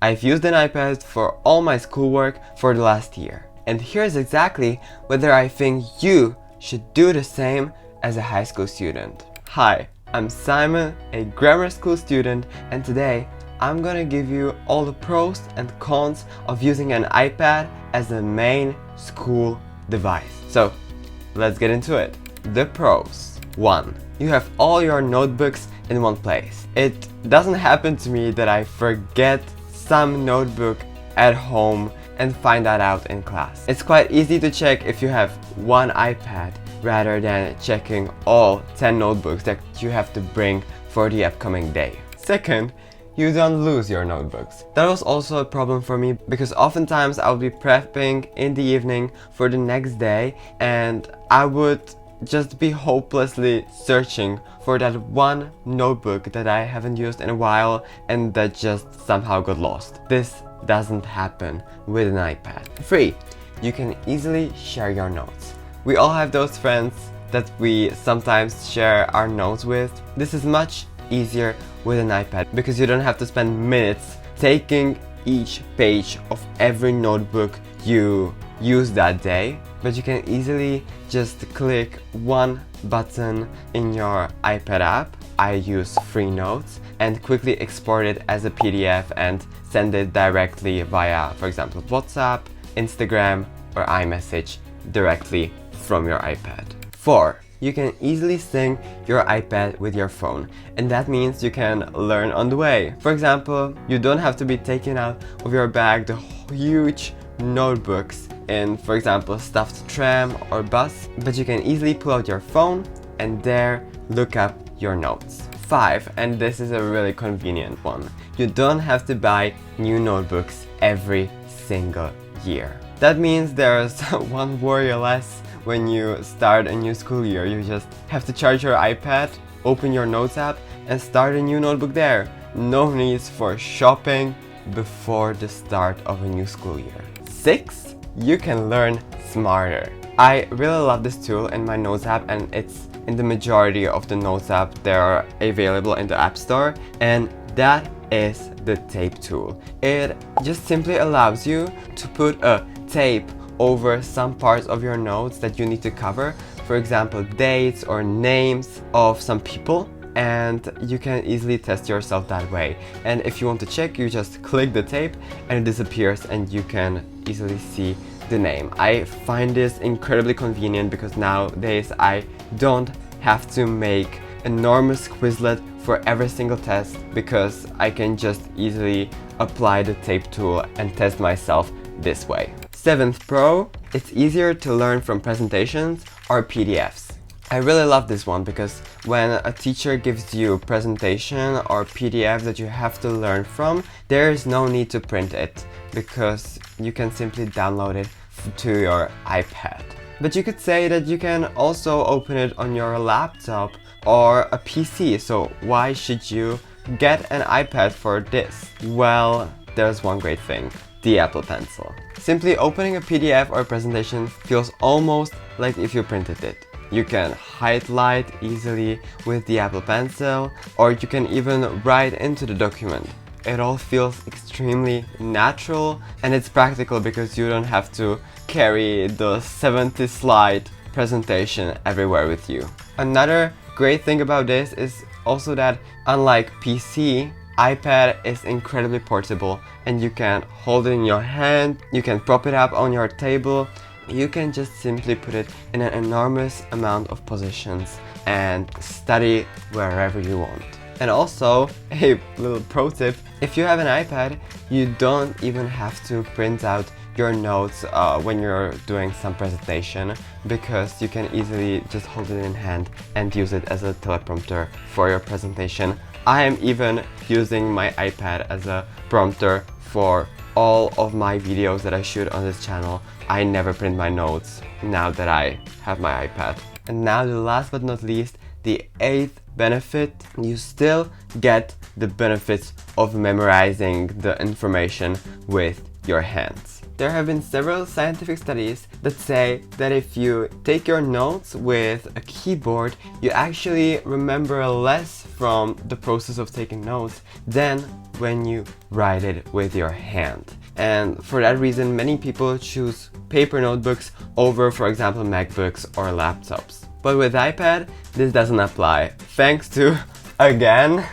I've used an iPad for all my schoolwork for the last year. And here's exactly whether I think you should do the same as a high school student. Hi, I'm Simon, a grammar school student, and today I'm gonna give you all the pros and cons of using an iPad as a main school device. So let's get into it. The pros. 1. You have all your notebooks in one place. It doesn't happen to me that I forget some notebook at home and find that out in class. It's quite easy to check if you have one iPad rather than checking all 10 notebooks that you have to bring for the upcoming day. Second, you don't lose your notebooks. That was also a problem for me because oftentimes I would be prepping in the evening for the next day and I would just be hopelessly searching for that one notebook that I haven't used in a while and that just somehow got lost. This doesn't happen with an iPad. 3. You can easily share your notes. We all have those friends that we sometimes share our notes with. This is much easier with an iPad because you don't have to spend minutes taking each page of every notebook you use that day, but you can easily just click one button in your iPad app. I use Free Notes and quickly export it as a PDF and send it directly via, for example, WhatsApp, Instagram, or iMessage directly from your iPad. 4. You can easily sync your iPad with your phone, and that means you can learn on the way. For example, you don't have to be taking out of your bag the huge notebooks in, for example, stuffed tram or bus, but you can easily pull out your phone and there look up your notes. 5, and this is a really convenient one. You don't have to buy new notebooks every single year. That means there's one worry less when you start a new school year. You just have to charge your iPad, open your notes app, and start a new notebook there. No needs for shopping before the start of a new school year. 6. You can learn smarter. I really love this tool in my notes app, and it's in the majority of the notes app. They are available in the App Store, and that is the tape tool. It just simply allows you to put a tape over some parts of your notes that you need to cover, for example, dates or names of some people, and you can easily test yourself that way. And if you want to check, you just click the tape and it disappears and you can easily see the name. I find this incredibly convenient because nowadays I don't have to make enormous Quizlet for every single test because I can just easily apply the tape tool and test myself this way. 7th pro, it's easier to learn from presentations or PDFs. I really love this one because when a teacher gives you a presentation or PDF that you have to learn from, there is no need to print it because you can simply download it to your iPad. But you could say that you can also open it on your laptop or a PC, so why should you get an iPad for this? Well, there's one great thing. The Apple Pencil. Simply opening a PDF or a presentation feels almost like if you printed it. You can highlight easily with the Apple Pencil, or you can even write into the document. It all feels extremely natural and it's practical because you don't have to carry the 70 slide presentation everywhere with you. Another great thing about this is also that unlike PC, iPad is incredibly portable and you can hold it in your hand, you can prop it up on your table, you can just simply put it in an enormous amount of positions and study wherever you want. And also, a little pro tip, if you have an iPad, you don't even have to print out your notes when you're doing some presentation because you can easily just hold it in hand and use it as a teleprompter for your presentation. I am even using my iPad as a prompter for all of my videos that I shoot on this channel. I never print my notes now that I have my iPad. And now the last but not least, the 8th benefit, you still get the benefits of memorizing the information with your hands. there have been several scientific studies that say that if you take your notes with a keyboard, you actually remember less from the process of taking notes than when you write it with your hand. And for that reason, many people choose paper notebooks over, for example, MacBooks or laptops. But with iPad, this doesn't apply, thanks to, again,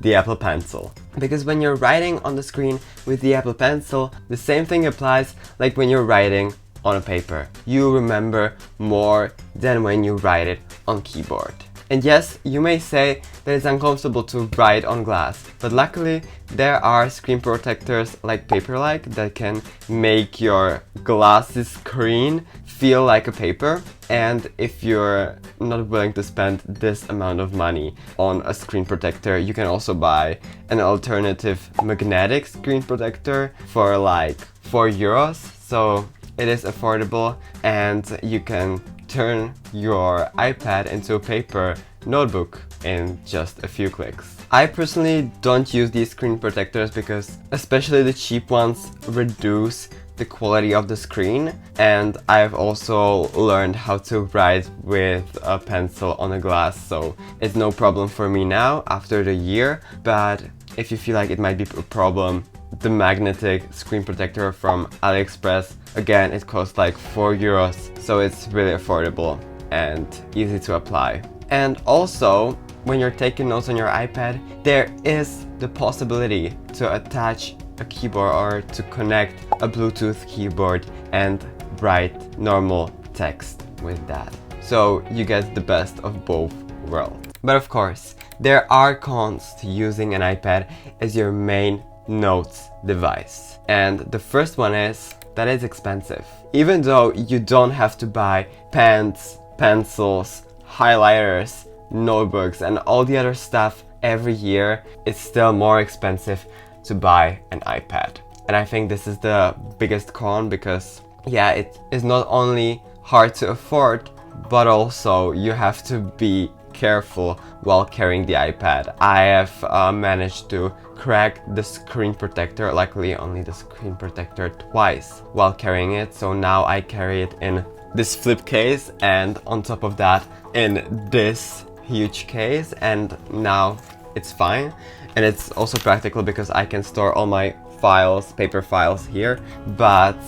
the Apple Pencil. Because when you're writing on the screen with the Apple Pencil, the same thing applies like when you're writing on a paper. You remember more than when you write it on keyboard. And yes, you may say that it's uncomfortable to write on glass, but luckily there are screen protectors like Paperlike that can make your glass's screen feel like a paper. And if you're not willing to spend this amount of money on a screen protector, you can also buy an alternative magnetic screen protector for like €4. So it is affordable and you can turn your iPad into a paper notebook in just a few clicks. I personally don't use these screen protectors because especially the cheap ones reduce the quality of the screen, and I've also learned how to write with a pencil on a glass, so it's no problem for me now after the year. But if you feel like it might be a problem, the magnetic screen protector from AliExpress, again, it costs like €4, so it's really affordable and easy to apply. And also, when you're taking notes on your iPad, there is the possibility to attach a keyboard or to connect a Bluetooth keyboard and write normal text with that. So you get the best of both worlds. But of course, there are cons to using an iPad as your main notes device. And the first one is that it's expensive. Even though you don't have to buy pens, pencils, highlighters, notebooks and all the other stuff every year, it's still more expensive to buy an iPad. And I think this is the biggest con because yeah, it is not only hard to afford, but also you have to be careful while carrying the iPad. I have managed to crack the screen protector, luckily only the screen protector, twice while carrying it. So now I carry it in this flip case and on top of that in this huge case, and now it's fine. And it's also practical because I can store all my files, paper files here. But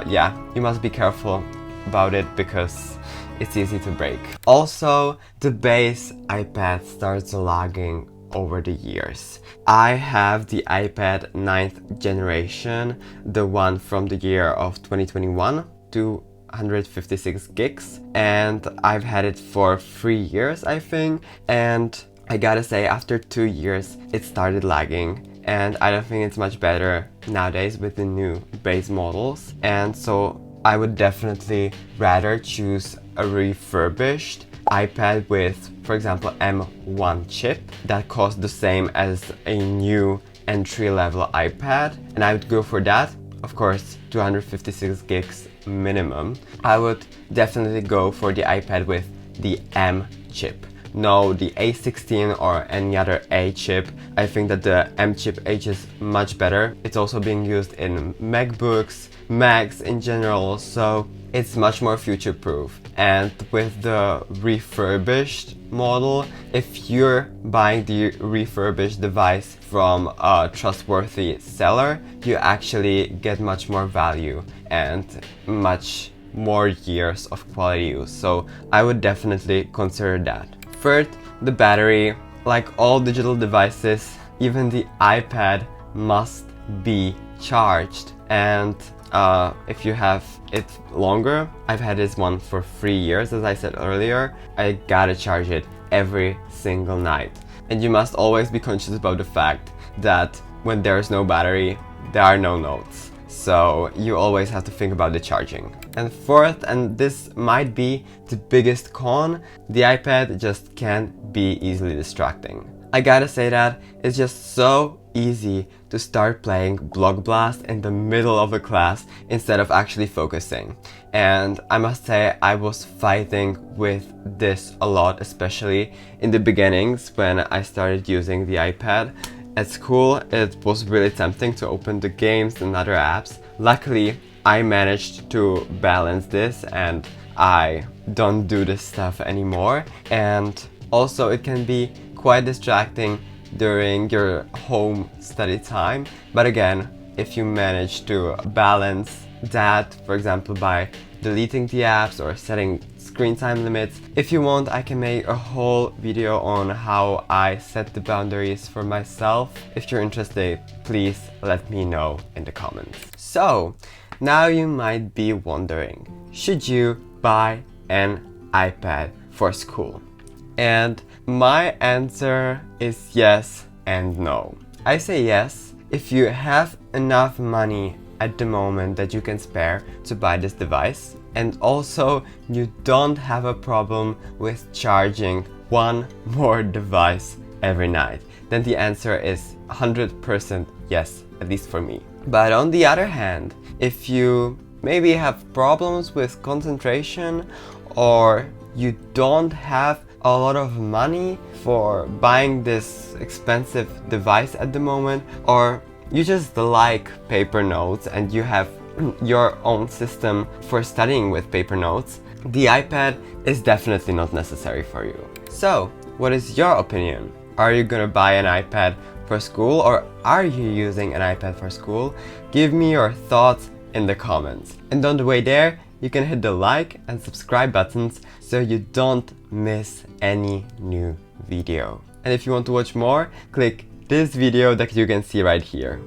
yeah, you must be careful about it because it's easy to break. Also, the base iPad starts lagging over the years. I have the iPad 9th generation, the one from the year of 2021, 256 gigs, and I've had it for 3 years, I think. And I gotta say, after 2 years, it started lagging, and I don't think it's much better nowadays with the new base models. And so I would definitely rather choose a refurbished iPad with, for example, M1 chip that costs the same as a new entry-level iPad, and I would go for that. Of course, 256 gigs minimum. I would definitely go for the iPad with the M chip. No, the A16 or any other A chip. I think that the M chip ages much better. It's also being used in MacBooks, Macs in general, so it's much more future-proof. And with the refurbished model, if you're buying the refurbished device from a trustworthy seller, you actually get much more value and much more years of quality use. So I would definitely consider that. Third, the battery. Like all digital devices, even the iPad must be charged. And if you have it longer, I've had this one for 3 years, as I said earlier, I gotta charge it every single night. And you must always be conscious about the fact that when there's no battery, there are no notes. So you always have to think about the charging. And fourth, and this might be the biggest con, the iPad just can't be easily distracting. I gotta say that it's just so easy to start playing Block Blast in the middle of a class instead of actually focusing. And I must say I was fighting with this a lot, especially in the beginnings when I started using the iPad. At school, it was really tempting to open the games and other apps. Luckily, I managed to balance this and I don't do this stuff anymore. And also it can be quite distracting during your home study time. But again, if you manage to balance that, for example, by deleting the apps or setting screen time limits. If you want, I can make a whole video on how I set the boundaries for myself. If you're interested, please let me know in the comments. So, now you might be wondering, should you buy an iPad for school? And my answer is yes and no. I say yes if you have enough money at the moment that you can spare to buy this device, and also you don't have a problem with charging one more device every night, then the answer is 100% yes, at least for me. But on the other hand, if you maybe have problems with concentration, or you don't have a lot of money for buying this expensive device at the moment, or you just like paper notes and you have your own system for studying with paper notes, the iPad is definitely not necessary for you. So, what is your opinion? Are you gonna buy an iPad for school, or are you using an iPad for school? Give me your thoughts in the comments. And on the way there, you can hit the like and subscribe buttons so you don't miss any new video. And if you want to watch more, click this video that you can see right here.